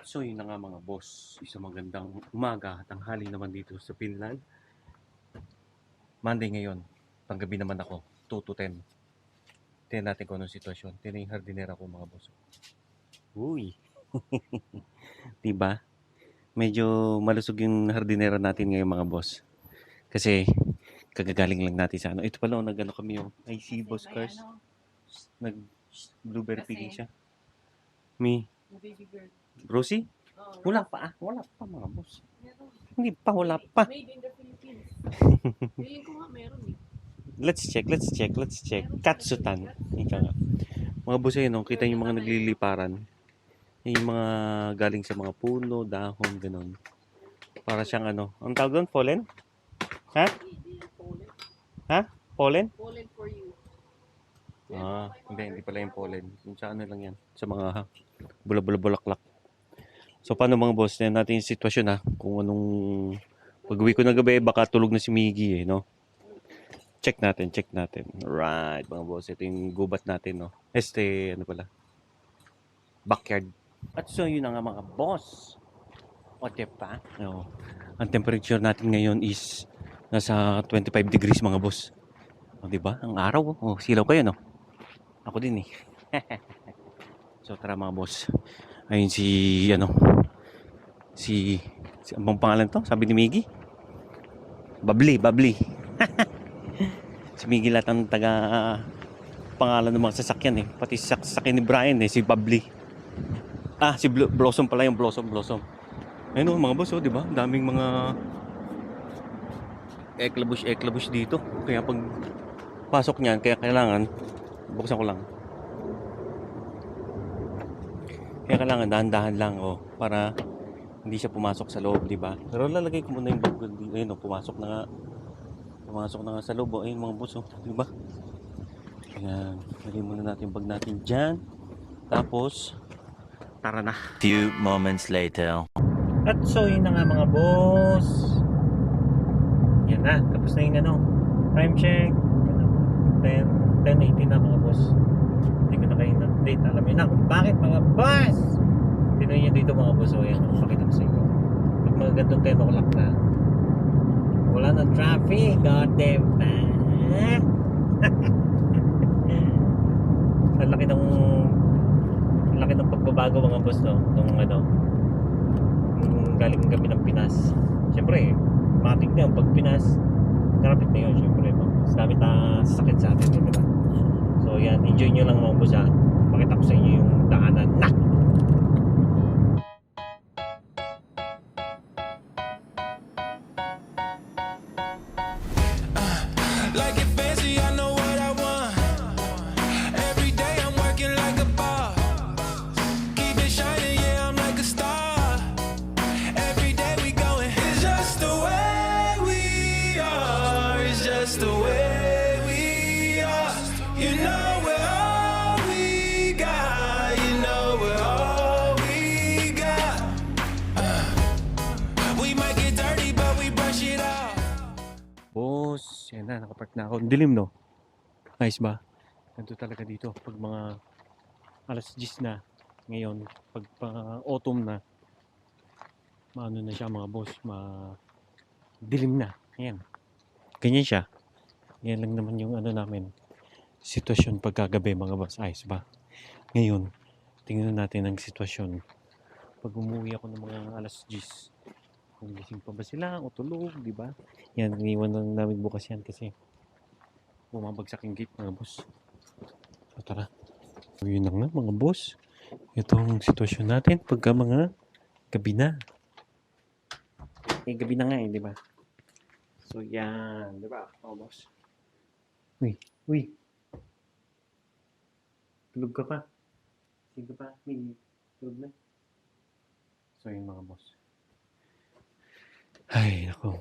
At so yun na nga mga boss, isang magandang umaga, tanghali naman dito sa Finland. Monday ngayon, panggabi naman ako, 2 to 10. Tingnan natin kung anong sitwasyon. Tingnan yung hardinera ko mga boss. Uy, diba? Medyo malusog yung hardinera natin ngayon mga boss. Kasi kagagaling lang natin sa ano. Ito pala, nag-ano kami yung I see boss cars. Nag blueberry picking siya. Me, Baby girl. Rosie? Wala pa mga boss. Hindi pa, wala pa. Made in the Philippines. Feeling ko nga meron eh. Let's check. Katsutan. Ika nga. Mga boss ayun, no? Kita yung mga nagliliparan. Yung mga galing sa mga puno, dahon, ganun. Para siyang ano. Ang tawag doon? Pollen? Ha? Pollen. Ha? Pollen? Pollen for you. Hindi pala yung pollen. Yung sa ano lang yan. Sa mga bulaklak. So paano mga boss? Tignan natin yung sitwasyon ha. Kung anong pag-uwi ko na gabi, baka tulog na si Miggy no? Check natin. Right, mga boss. Ito yung gubat natin, no? Ano pala? Backyard. At so, yun na nga mga boss. O, diba? No. Ang temperature natin ngayon is nasa 25 degrees, mga boss. O, diba? Ang araw, silaw kayo, no? Ako din, eh. So, tara mga boss. Ayun si ang pangalan to? Sabi ni Miggy? Babli. Si Miggy lahat ang pangalan ng mga sasakyan eh. Pati sasakyan ni Brian eh, si Babli. Si Blossom pala yung Blossom. Ayun mga boss, di ba? Daming mga eklabush dito. Kaya pag pasok niyan, kaya kailangan buksan ko lang. Kaya kailangan dahan-dahan lang para hindi siya pumasok sa loob, di ba? Pero lalagay ko muna yung bag. Ayun pumasok na nga sa loob. Ayun mga boss, di ba? Ayan, lagay muna natin yung bag natin dyan. Tapos, tara na. Few moments later. At so, yun na nga mga boss. Yan na, tapos na yung time check. 10:18 na mga boss. Hindi ko na kayo na-update. Alam niyo na kung bakit mga boss. Tinoy nyo dito mga boss. Ayan, pakita ko sa inyo. Pag mga gandong 10 o'clock na, wala na traffic. God damn. Ang laki ng pagbabago mga boss, no? Nung galing kami ng Pinas. Siyempre, matik na yung pag Pinas, traffic na yun, siyempre. Mas dami sasakit sa atin, di ba? So, yan. Enjoy nyo lang mga boss, ha? Pakita ko sa inyo yung daanan na. Like it fancy, I know what I want. Every day I'm working like a boss. Keep it shining, yeah, I'm like a star. Every day we going. It's just the way we are. It's just the way we are. You know we're all we got. You know we're all we got. We might get dirty, but we brush it off. Boss, yan na, nakapark na ako. Dilim, no? Nice ba? Ganito talaga dito. Pag mga alas 10 na, ngayon, pag autumn na, maano na siya mga boss, dilim na. Ayan. Ganyan siya. Yan lang naman yung namin. Sitwasyon pagkagabi mga boss. Ayos ba? Ngayon, tingnan natin ang sitwasyon. Pag umuwi ako ng mga alas 10, kung gising pa ba sila o tulog, di ba? Yan, iniwan lang namin bukas yan kasi bumabagsak yung gate mga boss. So tara. So yun na nga mga boss. Ito ang sitwasyon natin pagka mga gabi na. Gabi na nga di ba? So yan, di ba mga boss? Uy. Tulog ka pa. Sige pa, tulog na. So yun mga boss. Ay, ako.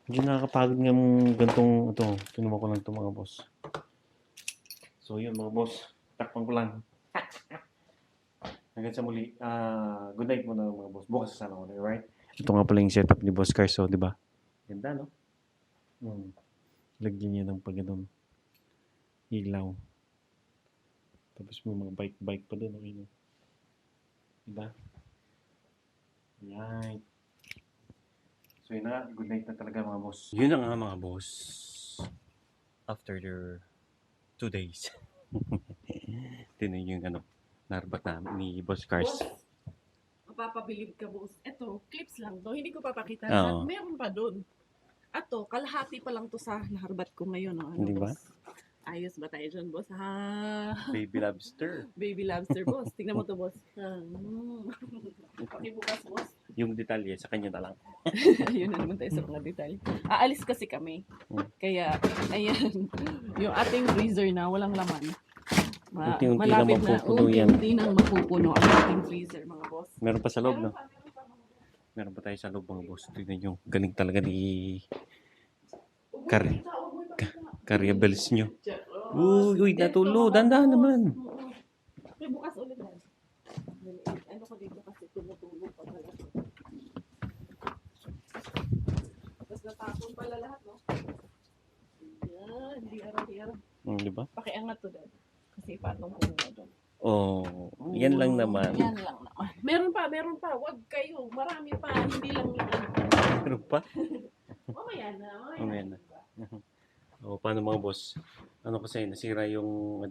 Hindi nakakapagod nga mong gantong tinuwa ko lang ito mga boss. So yun mga boss, takpan ko lang. Hanggang sa muli, good night muna mga boss. Bukas sa sana ulit, right? Ito nga pala yung setup ni Boss Carso, di ba? Ganda, no? Lagyan niya ng pagano'n ilaw. Tapos may mga bike pa doon, okay, no? Diba? Yan. So yun na, good night na talaga mga boss. Yun na nga mga boss. After their 2 days. Tinan yung ano, narbat namin ni Boss Cars. Boss, mapapabilib ka, boss. Eto, clips lang to. Hindi ko papakita. Oo. Meron pa doon. Ato, kalahati pa lang to sa naharbat ko ngayon. Oh. Ano, Hindi ba? boss? Ayos ba tayo dyan, boss? Ha? Baby lobster. Baby lobster, boss. Tingnan mo to, boss. Pakibukas, boss. Yung detalye sa kanya na lang. Ayun na naman tayo sa mga detalye. Aalis kasi kami. Kaya, ayan. Yung ating freezer na, walang laman. Unti-unti na mapupuno yan. Unti-unti nang mapupuno ang ating freezer, mga boss. Meron pa sa loob, no? Meron pa. Meron pa tayo sa loob mga boss. Tignan nyo. Galing talaga ni Carriabeles nyo. Uy, natulo. Dandahan naman. Okay, bukas ulit yan. Ano ko dito kasi tumutulog pa talaga. Tapos natapon pala lahat, no? Yan, hindi araw-araw. Di ba? Pakiangat to, Dad. Kasi patong ko na doon. Oh, yan lang naman. Yan lang naman. Meron pa. Huwag kayo. Marami pa. Hindi lang yan. Meron pa? Mamaya na. Mamaya na. O, paano mga boss? Ano kasi, nasira yung,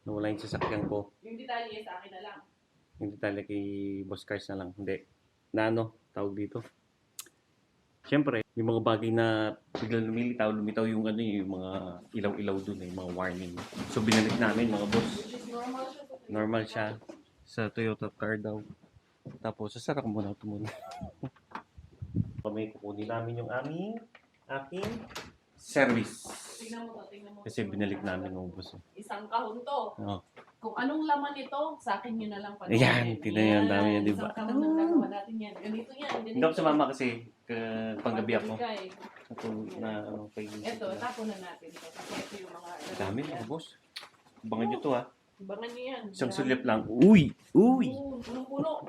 nawala yung sasakyan ko. Yung detalye sa akin na lang. Yung detalye kay Boss Cars na lang. Hindi. Na tawag dito. Siyempre, yung mga bagay na biglang lumitaw yung yung mga ilaw-ilaw dun yung mga warning. So, binalik namin mga boss. Which is normal siya. Normal siya sa Toyota car daw. Tapos, sasara ko muna ito muna. Kami, kukunin namin yung aking service. Tingnan mo. Kasi binalik namin mga boss. Isang kahon to. Oh. Kung anong laman ito, sa akin yun na lang panoorin. Ayan, tingnan yan, dami yan, di ba? Isang kahon lang nagawa natin yan. Ganito yan. Hindi ako sumama kasi panggabi ako. Panggabi. Ako na kay... Ito, tapon na natin ito. Kasi ito yung mga... Dami mga boss. Abangan nyo to ha. Bangan niyo yan. Isang sulyap lang. Uy! Punong-puno.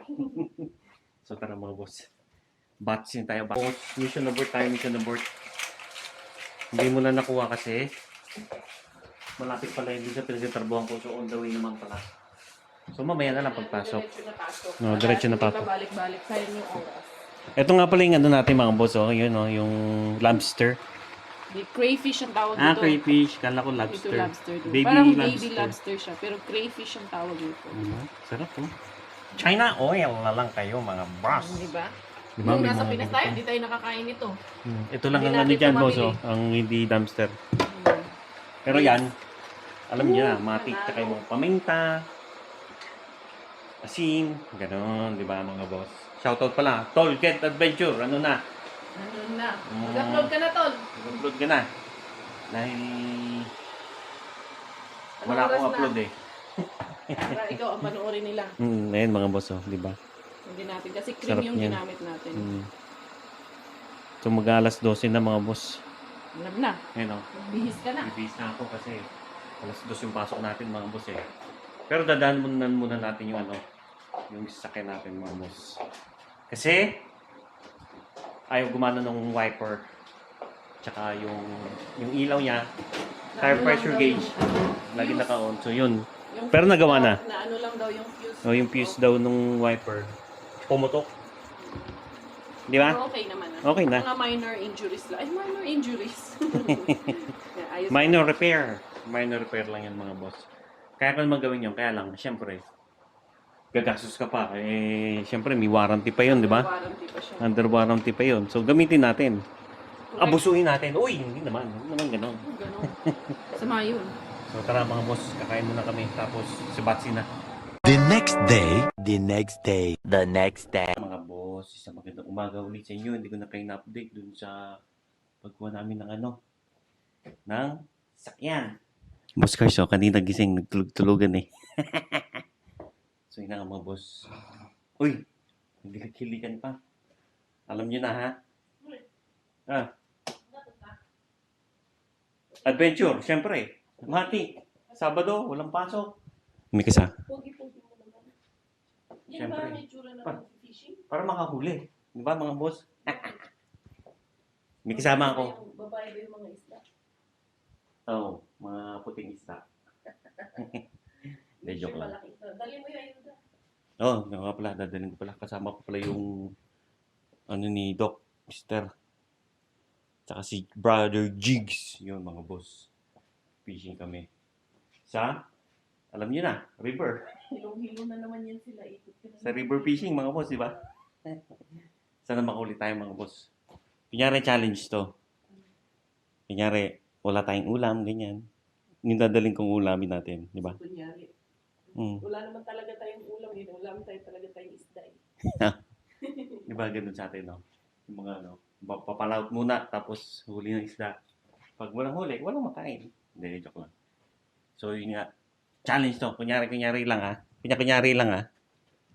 So tara mga boss. Batsin tayo. Boss, mission abort tayo. Hindi mo na nakuha kasi. Malapit pala yung sa pinagtatrabuhan ko. So on the way naman pala. So mamaya na lang pagpasok. Diretso na pasok. Balik-balik. Sayang yung oras. Ito nga pala yung natin mga boss. Yun, yung lobster. Di crayfish ang tawag dito. Crayfish. Kala ko Ito lobster. lobster din. Baby Parang lobster. baby lobster siya. Pero crayfish ang tawag dito. Sarap China oil na lang kayo mga boss. Di ba? Diba, Nung may nasa mga Pinas tayo, hindi tayo nakakain ito. Ito lang Hindi ang natin dyan ito boss. mabili. Ang hindi dumpster. Pero yan, alam niyo na, matikta kayo mga paminta, asin, gano'n, di ba mga boss? Shoutout pala, Tol, Get Adventure, ano na? Nandun na. Mag-upload ka na, Tol. Mag-upload ka na. Dahil Anong wala oras akong na? upload eh. Para ikaw ang panoorin nila. Ayun mga boss, di ba? Hindi natin. Kasi cream Sarap yung niyan. ginamit natin. So mag-alas 12 na mga boss. Alam na. Ayun o. Bihis ka na. Ibis na ako kasi alas 2 yung pasok natin mga boss eh. Pero dadaan muna natin yung yung sasakyan natin mga boss. Kasi ayaw gumana ng wiper. Tsaka yung ilaw niya, tire pressure gauge, lagi naka-on. So yun. Pero nagawa na. Na ano lang daw yung fuse. O yung fuse daw nung wiper, pumutok. Di ba? Pero okay naman. Okay na. Mga minor injuries lang. Ay, minor injuries. Ayos. Minor repair. Minor repair lang yan mga boss. Kaya kung magawin yun, kaya lang, syempre, gagastos ka pa. Eh, syempre, may warranty pa yun, di ba? Warranty pa siya. Under warranty pa yun. So, gamitin natin. Abusuhin natin. Uy, hindi naman. Hindi naman ganon. Ganon. Sama yun. So, tara mga boss. Kakain muna kami. Tapos, si Batsy na. The next day. Mga boss, isang magandang umaga ulit sa inyo. Hindi ko na kayo na-update dun sa pagkuha namin ng ng sakyan. Boss Carso, kanina gising, nagtulog-tulugan eh. So, yun na nga mga boss. Uy, naghilig-hiligan pa. Alam nyo na ha? Adventure, syempre. Mati, Sabado, walang pasok. May kasa. Pogi-pogi mo naman. Yan Siyempre. ba may tsura na ng fishing? Para makahuli. Di ba mga boss? May kasama ako. Babae ba yung mga isda? Oo, mga puting isda. Hindi, joke lang. Malaki ito. Dali mo yung ayuda. Oh, nga pala, dadalhin ko pala. Kasama ko pala yung ano ni Doc, Mister. Tsaka si Brother Jigs. Yun mga boss. Fishing kami. Sa, alam niyo na, river. Hilong-hilo na naman yan sila. Ikot ka na Sa naman. river fishing mga boss, di ba? Sana makaulit tayo mga boss. Kunyari challenge to. Kunyari, wala tayong ulam, ganyan. Yung dadaling kong ulamin natin, di ba? Kunyari. Mm. Wala naman talaga tayong ulam. Ulam tayo talaga tayong isda. Di ba ganun sa atin, no? Yung mga ano, papalaut muna, tapos huli ng isda. Pag walang huli, walang makain. Hindi, joke lang. So, yun nga. Challenge to. Kunyari lang, ha? Kunyari lang, ha?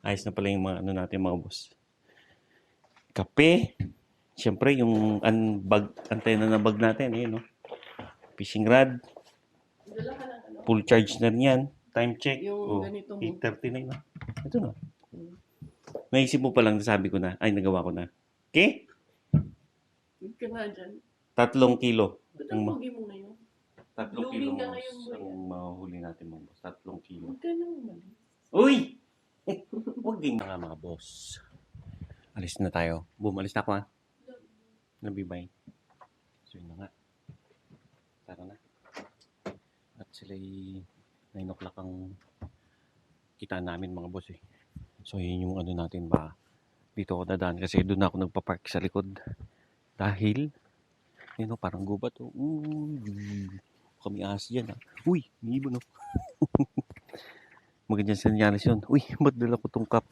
Ayos na pala yung mga ano natin, mga boss. Kape. Siyempre, yung antena na bag natin, yun, no? Fishing rod. Dala ka ng ano? Full charge na rin yan. Time check. Yung ganito mo. 8:39 na. Ito na. Mm. Naisip mo pa lang, sabi ko na. Ay, nagawa ko na. Okay? Huwag ka nga dyan. 3 kilo. Ba't ang pogi mo ngayon? 3 Blooming kilo ka mas ngayon, boy, ang mahuli natin mga boss. 3 kilo. Huwag ka nang umalis. Uy! Huwag din mga boss. Alis na tayo. Boom, alis na ako ha. Nabibay. So yun na nga. Tara na. At sila'y 9 o'clock ang kita namin mga boss eh. So yun yung ano natin ba. Dito ako dadaan kasi doon ako nagpa-park sa likod. Dahil, yun o, parang gubat o. Uy, kami ahas dyan ha. Uy, may ibon o. Magandang senyalis yun. Uy, ba't dala ko tong cup?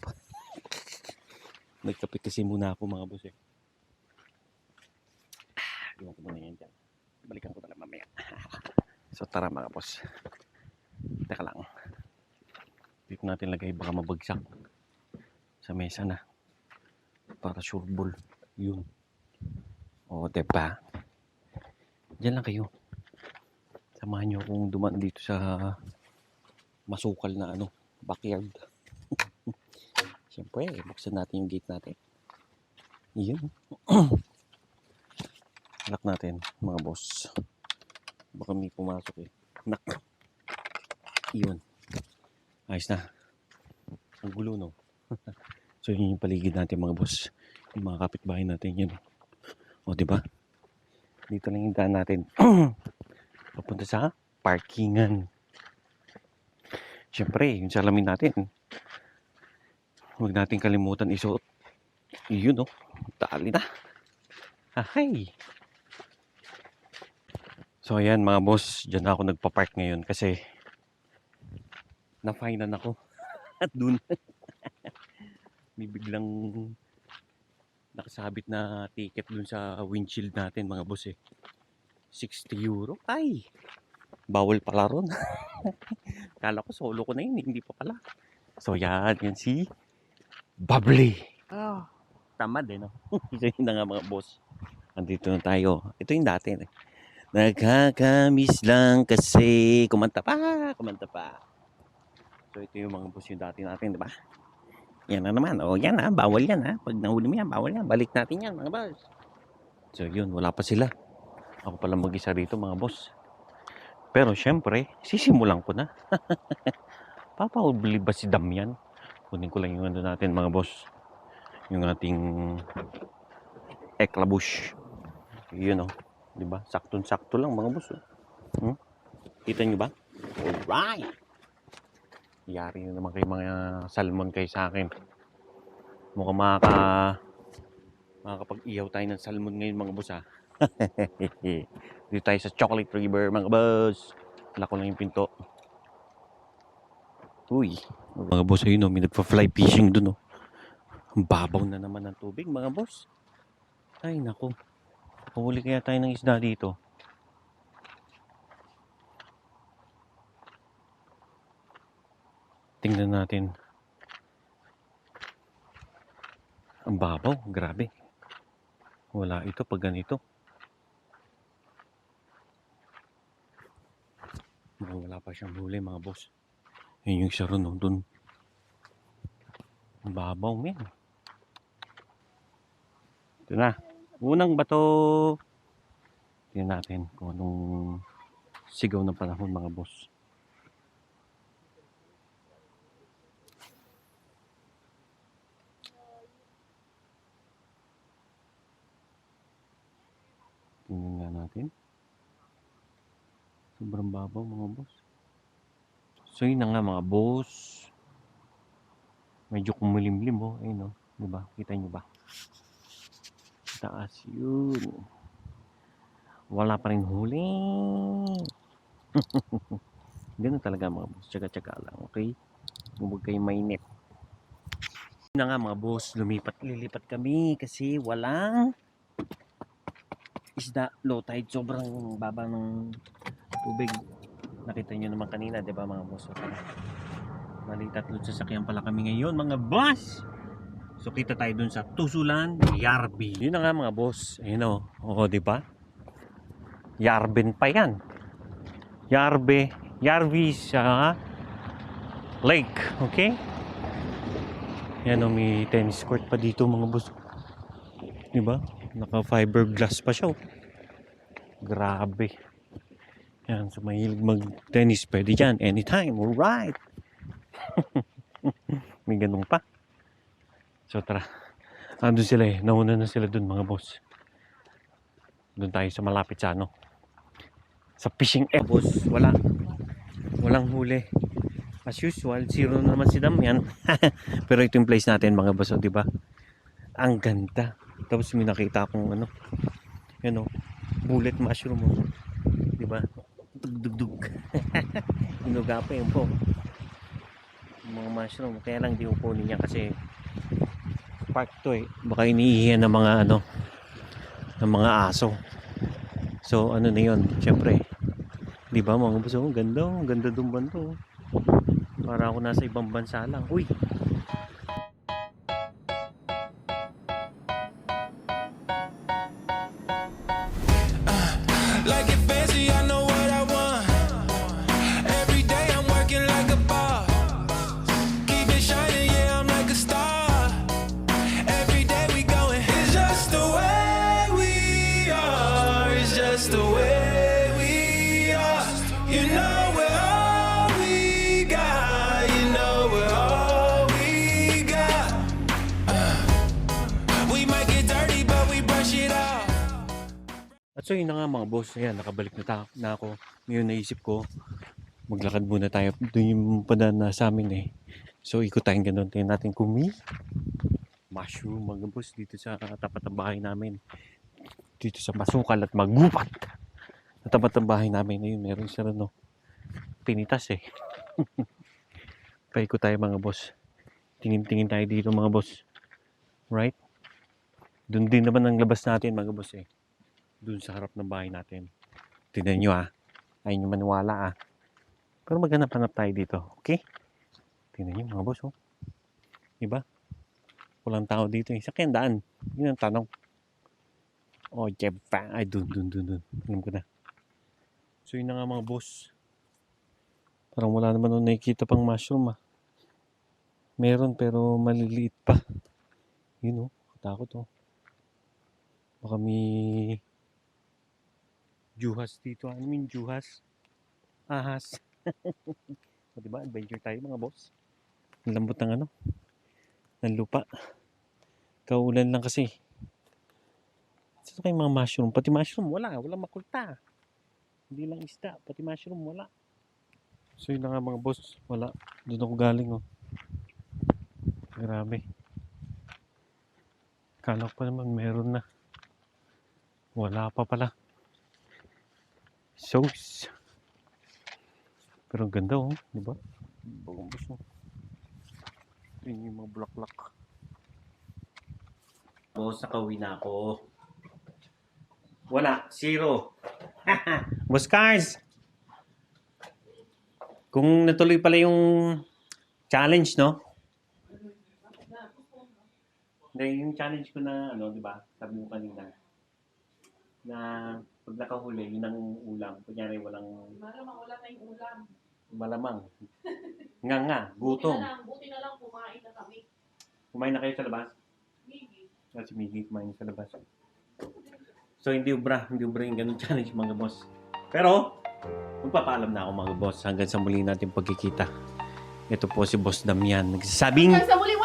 Nagkape kasi muna ako mga boss eh. Iwan ko muna yan dyan. Balikan ko na lang mamaya. So tara mga boss. Teka lang. Dito natin lagay baka mabagsak. Sa mesa na. Para sure ball. Yun. O diba? Diyan lang kayo. Samahan nyo akong dumaan dito sa masukal na ano, backyard. Siyempre, buksan natin yung gate natin. Yun. Lock natin, mga boss. Baka may pumasok eh. Nak. Yun. Ayos na. Ang gulo, no? So, yun yung paligid natin, mga boss. Yung mga kapitbahay natin, yun. O, diba? Dito lang yung daan natin. Papunta sa parkingan. Siyempre, yung salamin natin. Huwag natin kalimutan isuot. Yun, no? Tali na. Ahay! So, ayan mga boss. Diyan ako nagpa-park ngayon kasi na-finean ako. At dun, may biglang nakasabit na ticket dun sa windshield natin mga boss eh. 60 euro. Ay! Bawal pala ron. Kala ko solo ko na yun. Hindi pa pala. So, yan. Yan si Bubbly. Oh, tamad eh, no? So, yun na nga mga boss. Andito na tayo. Ito yung dati eh. Nagkakamiss lang kasi kumanta pa. So ito yung mga boss yung dati natin, di ba? Yan na naman. O yan ha, bawal yan ha. Pag nahuli mo yan, bawal yan. Balik natin yan mga boss. So yun, wala pa sila. Ako pala mag-isa rito mga boss. Pero syempre, sisimulan ko na. Papahuli ba si Damian? Kunin ko lang yung ano natin mga boss. Yung ating eklabush. Yun o. Diba? Saktong-sakto lang mga boss. Kita nyo ba? Alright! Yari na naman kayo mga salmon kayo sa akin. Mukhang makakapag-ihaw tayo ng salmon ngayon mga boss ha. Dito tayo sa Chocolate River mga boss. Wala ko lang yung pinto. Uy! Mga boss ayun o. May nagpa-fly fishing dun o. Ang babaw na naman ng tubig mga boss. Ay naku. Pahuli kaya tayo ng isda dito. Tingnan natin. Ang babaw, grabe. Wala ito pag ganito. Wala pa siyang huli mga boss. Yun yung isa ron, no? Dun. Ang babaw, men. Ito na. Unang bato. Tingnan natin kung anong sigaw ng panahon mga boss. natin. Sobrang babaw mga boss. So yun na nga mga boss. Medyo kumulimlim oh. Ayun oh. Diba? Kita nyo ba? Taas yun. Wala pa rin huli. Ganun talaga mga boss. Tsaga-tsaga lang. Okay? Huwag kayong mainit. Yun na nga mga boss. Lilipat kami kasi walang isda. Low tide. Sobrang baba ng tubig. Nakita nyo naman kanina, di ba mga boss? So, bali, 3 sasakyan pala kami ngayon, mga boss! So, kita tayo dun sa Tusulan, Yarbi. Yun na nga mga boss. Ayun o. Oo, di ba? Yarbin pa yan. Yarbi sa lake. Okay? Yan o, may tennis court pa dito mga boss. Di ba? Naka fiberglass pa siya. Oh. Grabe. Yan, so mahilig mag-tennis, pwede dyan, anytime, alright. May ganun pa. So tara, andun sila eh, nauna na sila dun mga boss. Dun tayo sa malapit sa ano, sa fishing area. Boss, walang huli. As usual, 0 naman si Damian. Pero ito yung place natin mga boss, di ba? Ang ganda. Tapos may nakita akong ano, yan o, bullet mushroom o. Di ba? Dugdugdug. Inuga pa yun po. Yung mga mushroom. Kaya lang di upunin niya kasi park to eh. Baka iniihiyan ng mga ano, ng mga aso. So ano na yun, syempre. Di ba mga boss? Oh, ganda. Ganda dun bando. Para ako nasa ibang bansa lang. Uy! Like it fancy, I know what I want. Every day I'm working like a boss. Keep it shining, yeah, I'm like a star. Every day we going. It's just the way we are. It's just the way we are. You know we're all we got. You know we're all we got. We might get dirty, but we brush it off. At so yun na nga mga boss, ayan, nakabalik na ako. Ngayon naisip ko, maglakad muna tayo. Doon yung padaan na sa amin eh. So ikot tayong ganun. Tingnan natin kung may mushroom mga boss dito sa tapat ng bahay namin. Dito sa Masukal at Magupat. Sa tapat ng bahay namin. Ayun, meron siya no. Pinitas eh. Paikot tayo mga boss. Tingin-tingin tayo dito mga boss. Right? Doon din naman ang labas natin mga boss eh. Doon sa harap ng bahay natin. Tignan nyo ah. Ayaw nyo maniwala ah. Pero maghanap-hanap tayo dito. Okay? Tignan nyo mga boss oh. Diba? Walang tao dito eh. Sa daan. Yun ang tanong. Oh, jeba. Ay, dun. Alam ko na. So yun na nga mga boss. Parang wala naman nung nakikita pang mushroom ah. Meron pero maliliit pa. Yun oh. Katakot oh. Baka may juhas dito. Ano yung juhas? Ahas. O diba? Adventure tayo mga boss. Ang lambot ng ano? Ng lupa. Kaulan lang kasi. Saan kayo mga mushroom? Pati mushroom wala. Walang makulta. Hindi lang isda. Pati mushroom wala. So yun na nga mga boss. Wala. Doon ako galing oh. Grabe. Kala ko pa naman meron na. Wala pa pala. Sauce. Pero ang ganda oh, di ba? Bagong buso. Yun yung mga bulaklak. Boss, nakauwi na ako. Wala, 0. Boss Cars! Kung natuloy pala yung challenge, no? Hindi, yung challenge ko na, ano, di ba? Sabi mo kanina. Na pag nakahuli, yun ang ulam. Kunyari, walang... Malamang wala tayong ulam. Malamang. Nga, gutom. Buti na lang kumain na kami. Kumain na kayo sa labas? Maybe. Si Miggy kumain sa labas. So, hindi ubra yung ganun challenge mga boss. Pero, magpapaalam na ako mga boss. Hanggang sa muli natin pagkikita. Ito po si Boss Damian. Nagsasabing... Hanggang sa muli!